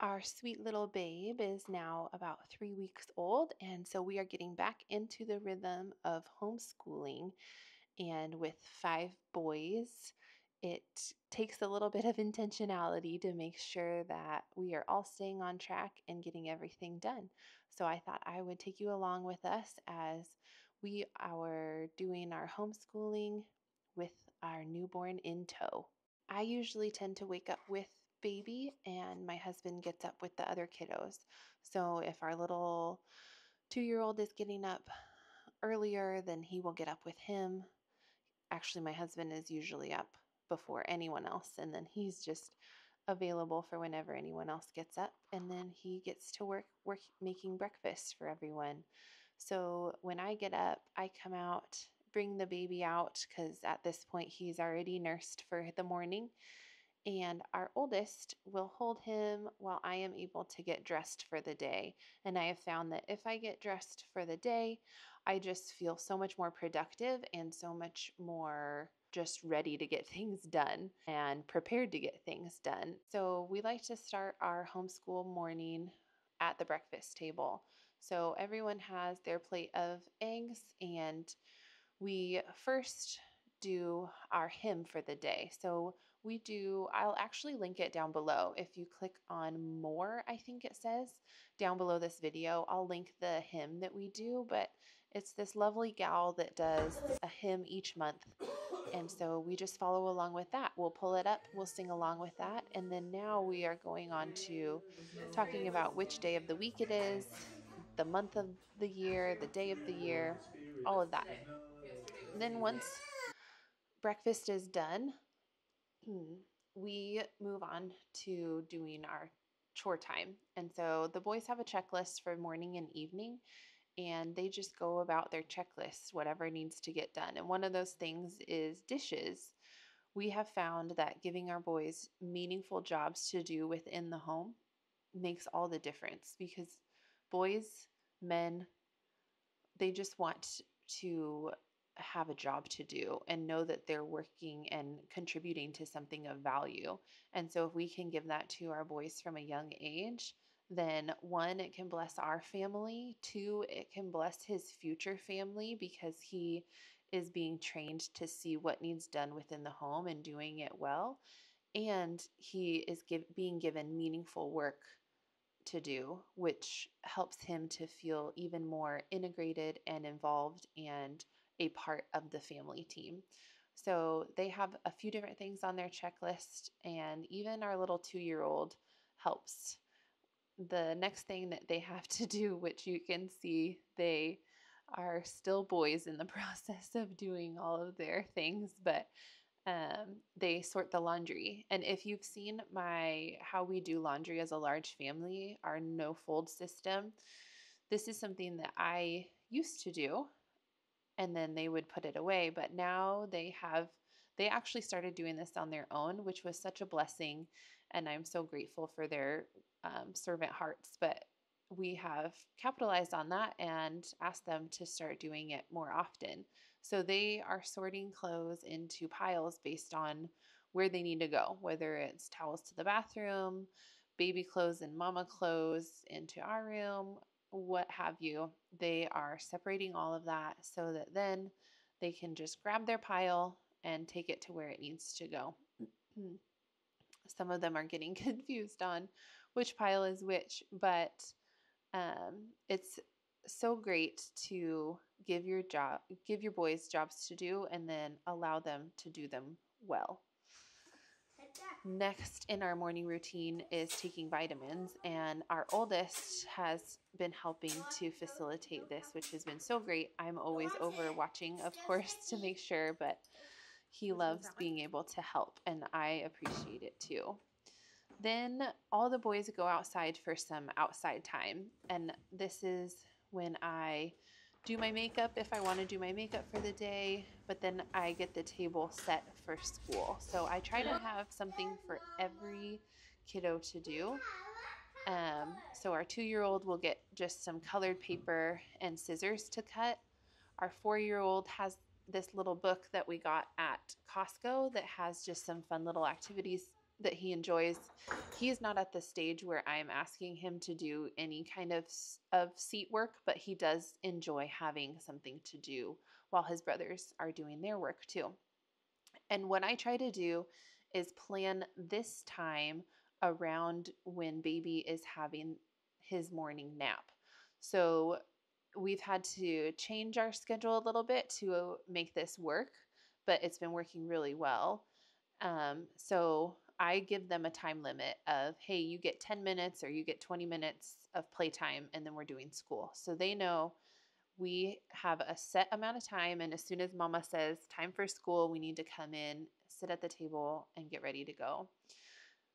Our sweet little babe is now about 3 weeks old, and so we are getting back into the rhythm of homeschooling. And with 5 boys, it takes a little bit of intentionality to make sure that we are all staying on track and getting everything done. So I thought I would take you along with us as we are doing our homeschooling with our newborn in tow. I usually tend to wake up with baby, and my husband gets up with the other kiddos. So if our little 2-year-old is getting up earlier, then he will get up with him. Actually, my husband is usually up before anyone else, and then he's just available for whenever anyone else gets up, and then he gets to work making breakfast for everyone. So when I get up, I come out, bring the baby out, because at this point he's already nursed for the morning, and our oldest will hold him while I am able to get dressed for the day. And I have found that if I get dressed for the day, I just feel so much more productive and so much more just ready to get things done and prepared to get things done. So we like to start our homeschool morning at the breakfast table. So everyone has their plate of eggs, and we first do our hymn for the day. So I'll actually link it down below. If you click on more, I think it says down below this video, I'll link the hymn that we do, but it's this lovely gal that does a hymn each month. And so we just follow along with that. We'll pull it up, we'll sing along with that. And then now we are going on to talking about which day of the week it is, the month of the year, the day of the year, all of that. Then once breakfast is done, we move on to doing our chore time. And so the boys have a checklist for morning and evening, and they just go about their checklists, whatever needs to get done. And one of those things is dishes. We have found that giving our boys meaningful jobs to do within the home makes all the difference, because boys, men, they just want to have a job to do and know that they're working and contributing to something of value. And so if we can give that to our boys from a young age, then one, it can bless our family. Two, it can bless his future family, because he is being trained to see what needs done within the home and doing it well. And he is being given meaningful work to do, which helps him to feel even more integrated and involved and a part of the family team. So they have a few different things on their checklist, and even our little 2-year-old helps. The next thing that they have to do, which you can see, they are still boys in the process of doing all of their things, but they sort the laundry. And if you've seen how we do laundry as a large family, our no fold system, this is something that I used to do, and then they would put it away. But now they actually started doing this on their own, which was such a blessing. And I'm so grateful for their servant hearts. But we have capitalized on that and asked them to start doing it more often. So they are sorting clothes into piles based on where they need to go, whether it's towels to the bathroom, baby clothes and mama clothes into our room, what have you. They are separating all of that so that then they can just grab their pile and take it to where it needs to go. Some of them are getting confused on which pile is which, but it's so great to give your boys jobs to do and then allow them to do them well. Next in our morning routine is taking vitamins, and our oldest has been helping to facilitate this, which has been so great. I'm always over watching, of course, to make sure, but he loves being able to help, and I appreciate it too. Then all the boys go outside for some outside time, and this is when I do my makeup if I want to do my makeup for the day, but then I get the table set for school. So I try to have something for every kiddo to do. So our 2-year-old will get just some colored paper and scissors to cut. Our 4-year-old has this little book that we got at Costco that has just some fun little activities that he enjoys. He is not at the stage where I am asking him to do any kind of seat work, but he does enjoy having something to do while his brothers are doing their work too. And what I try to do is plan this time around when baby is having his morning nap. So we've had to change our schedule a little bit to make this work, but it's been working really well. So I give them a time limit of, hey, you get 10 minutes or you get 20 minutes of playtime, and then we're doing school. So they know we have a set amount of time, and as soon as mama says time for school, we need to come in, sit at the table, and get ready to go.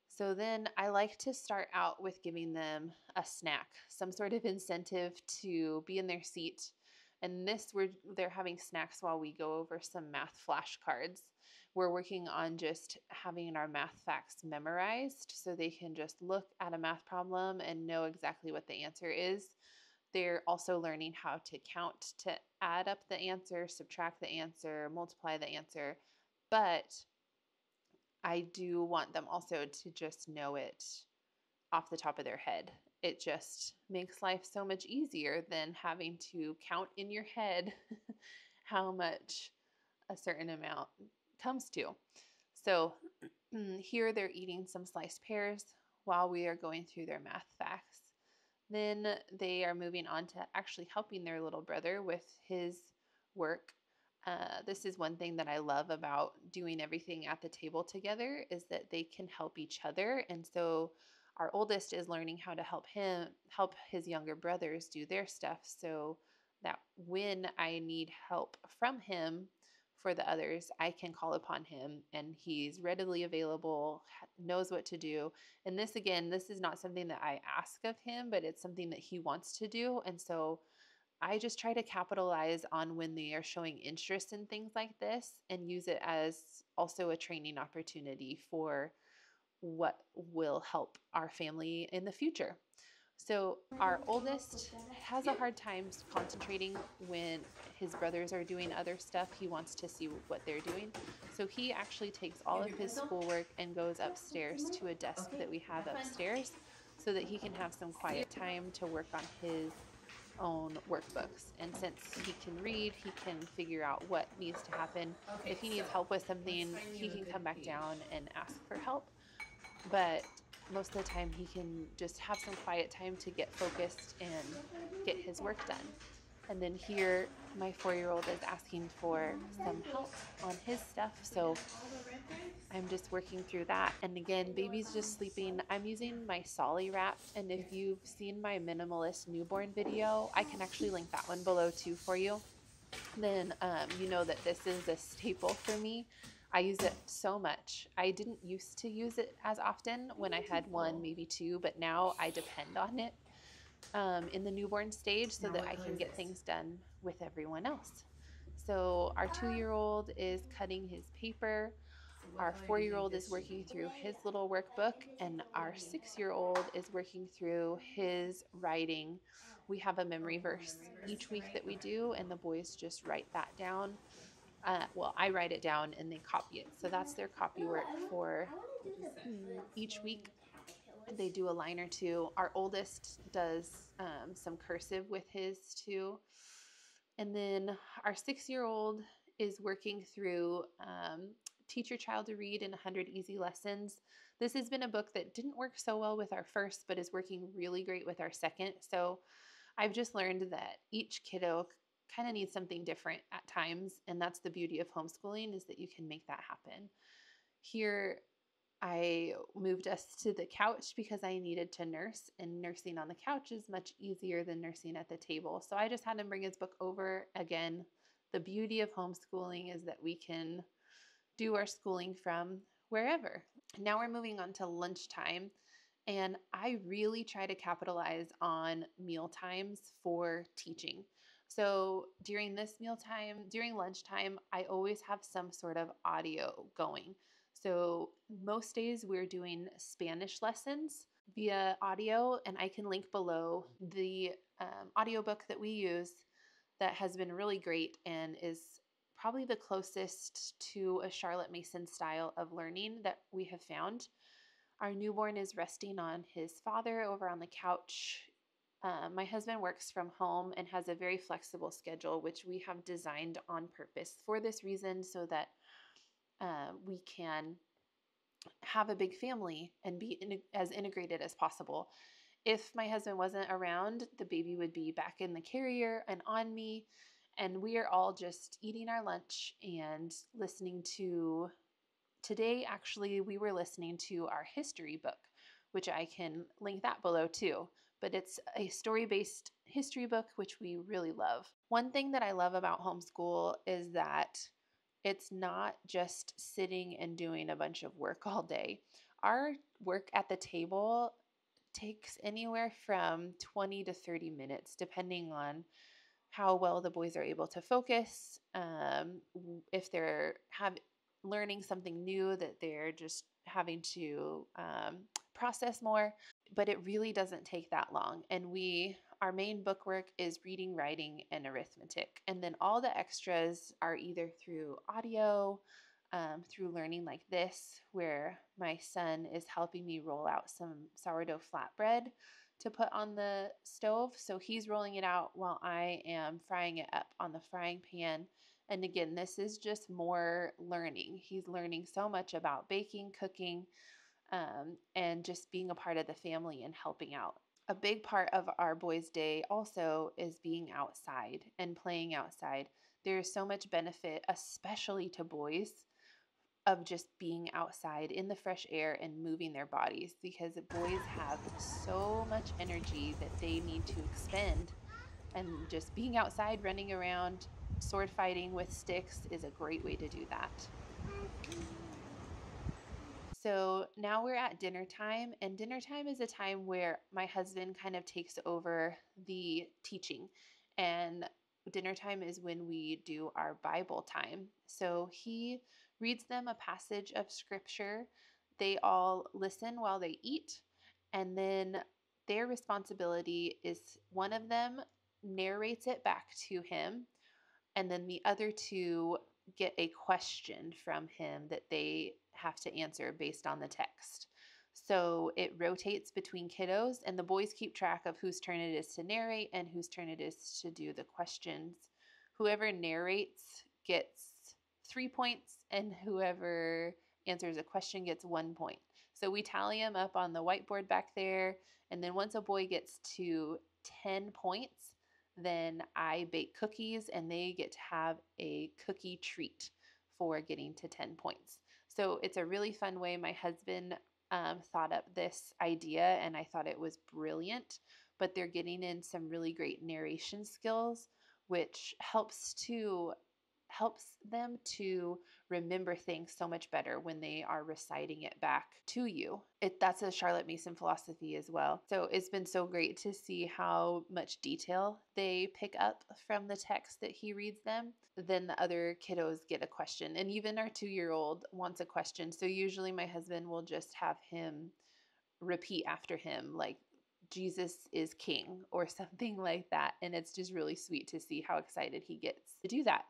So then I like to start out with giving them a snack, some sort of incentive to be in their seat. And they're having snacks while we go over some math flashcards. We're working on just having our math facts memorized so they can just look at a math problem and know exactly what the answer is. They're also learning how to count, to add up the answer, subtract the answer, multiply the answer. But I do want them also to just know it off the top of their head. It just makes life so much easier than having to count in your head how much a certain amount comes to. So here they're eating some sliced pears while we are going through their math facts. Then they are moving on to actually helping their little brother with his work. This is one thing that I love about doing everything at the table together is that they can help each other. And so our oldest is learning how to help his younger brothers do their stuff so that when I need help from him for the others, I can call upon him and he's readily available, knows what to do. And this, again, this is not something that I ask of him, but it's something that he wants to do. And so I just try to capitalize on when they are showing interest in things like this and use it as also a training opportunity for what will help our family in the future. So our oldest has a hard time concentrating when his brothers are doing other stuff. He wants to see what they're doing. So he actually takes all of his schoolwork and goes upstairs to a desk that we have upstairs so that he can have some quiet time to work on his own workbooks. And since he can read, he can figure out what needs to happen. If he needs help with something, he can come back down and ask for help. But most of the time he can just have some quiet time to get focused and get his work done. And then here my 4-year-old is asking for some help on his stuff, so I'm just working through that. And again, baby's just sleeping. I'm using my Solly wrap, and if you've seen my minimalist newborn video, I can actually link that one below too for you. Then you know that this is a staple for me. I use it so much. I didn't used to use it as often when I had one, maybe two, but now I depend on it in the newborn stage so that I can get things done with everyone else. So our 2-year-old is cutting his paper. Our 4-year-old is working through his little workbook, and our 6-year-old is working through his writing. We have a memory verse each week that we do, and the boys just write that down. Well, I write it down and they copy it. So that's their copy work for each week. They do a line or two. Our oldest does some cursive with his too. And then our 6-year-old is working through Teach Your Child to Read in 100 Easy Lessons. This has been a book that didn't work so well with our first, but is working really great with our second. So I've just learned that each kiddo kind of needs something different at times, and that's the beauty of homeschooling, is that you can make that happen. Here, I moved us to the couch because I needed to nurse, and nursing on the couch is much easier than nursing at the table. So I just had him bring his book over. Again, the beauty of homeschooling is that we can do our schooling from wherever. Now we're moving on to lunchtime. And I really try to capitalize on meal times for teaching. So during lunchtime, I always have some sort of audio going. So most days we're doing Spanish lessons via audio, and I can link below the audiobook that we use that has been really great and is probably the closest to a Charlotte Mason style of learning that we have found. Our newborn is resting on his father over on the couch. My husband works from home and has a very flexible schedule, which we have designed on purpose for this reason so that we can have a big family and be as integrated as possible. If my husband wasn't around, the baby would be back in the carrier and on me, and we are all just eating our lunch and listening to. Today, actually, we were listening to our history book, which I can link that below too. But it's a story based history book, which we really love. One thing that I love about homeschool is that it's not just sitting and doing a bunch of work all day. Our work at the table takes anywhere from 20 to 30 minutes, depending on how well the boys are able to focus, if they're learning something new that they're just having to process more. But it really doesn't take that long. And our main book work is reading, writing, and arithmetic. And then all the extras are either through audio, through learning like this, where my son is helping me roll out some sourdough flatbread to put on the stove. So he's rolling it out while I am frying it up on the frying pan. And again, this is just more learning. He's learning so much about baking, cooking, and just being a part of the family and helping out. A big part of our boys' day also is being outside and playing outside. There is so much benefit, especially to boys, of just being outside in the fresh air and moving their bodies, because boys have so much energy that they need to expend, and just being outside, running around, sword fighting with sticks is a great way to do that. So now we're at dinner time, and dinner time is a time where my husband kind of takes over the teaching. And dinner time is when we do our Bible time. So he reads them a passage of scripture. They all listen while they eat, and then their responsibility is one of them narrates it back to him, and then the other two get a question from him that they have to answer based on the text. So it rotates between kiddos, and the boys keep track of whose turn it is to narrate and whose turn it is to do the questions. Whoever narrates gets 3 points, and whoever answers a question gets 1 point. So we tally them up on the whiteboard back there, and then once a boy gets to 10 points, then I bake cookies and they get to have a cookie treat for getting to 10 points. So it's a really fun way. My husband thought up this idea and I thought it was brilliant, but they're getting in some really great narration skills, which helps them to remember things so much better when they are reciting it back to you. That's a Charlotte Mason philosophy as well. So it's been so great to see how much detail they pick up from the text that he reads them. Then the other kiddos get a question, and even our 2-year-old wants a question. So usually my husband will just have him repeat after him, like, Jesus is king or something like that. And it's just really sweet to see how excited he gets to do that.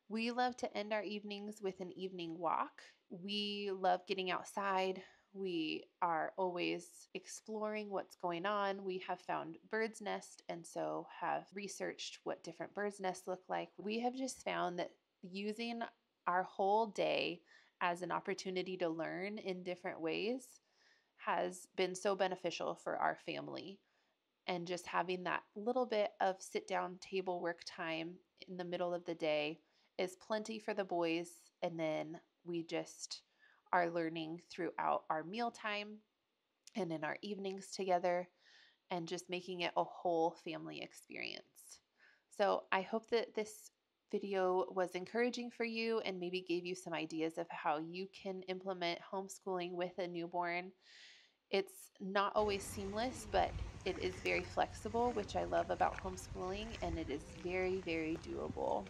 We love to end our evenings with an evening walk. We love getting outside. We are always exploring what's going on. We have found birds' nest and so have researched what different birds' nests look like. We have just found that using our whole day as an opportunity to learn in different ways has been so beneficial for our family. And just having that little bit of sit down table work time in the middle of the day is plenty for the boys. And then we just are learning throughout our mealtime and in our evenings together, and just making it a whole family experience. So I hope that this video was encouraging for you and maybe gave you some ideas of how you can implement homeschooling with a newborn. It's not always seamless, but it is very flexible, which I love about homeschooling, and it is very, very doable.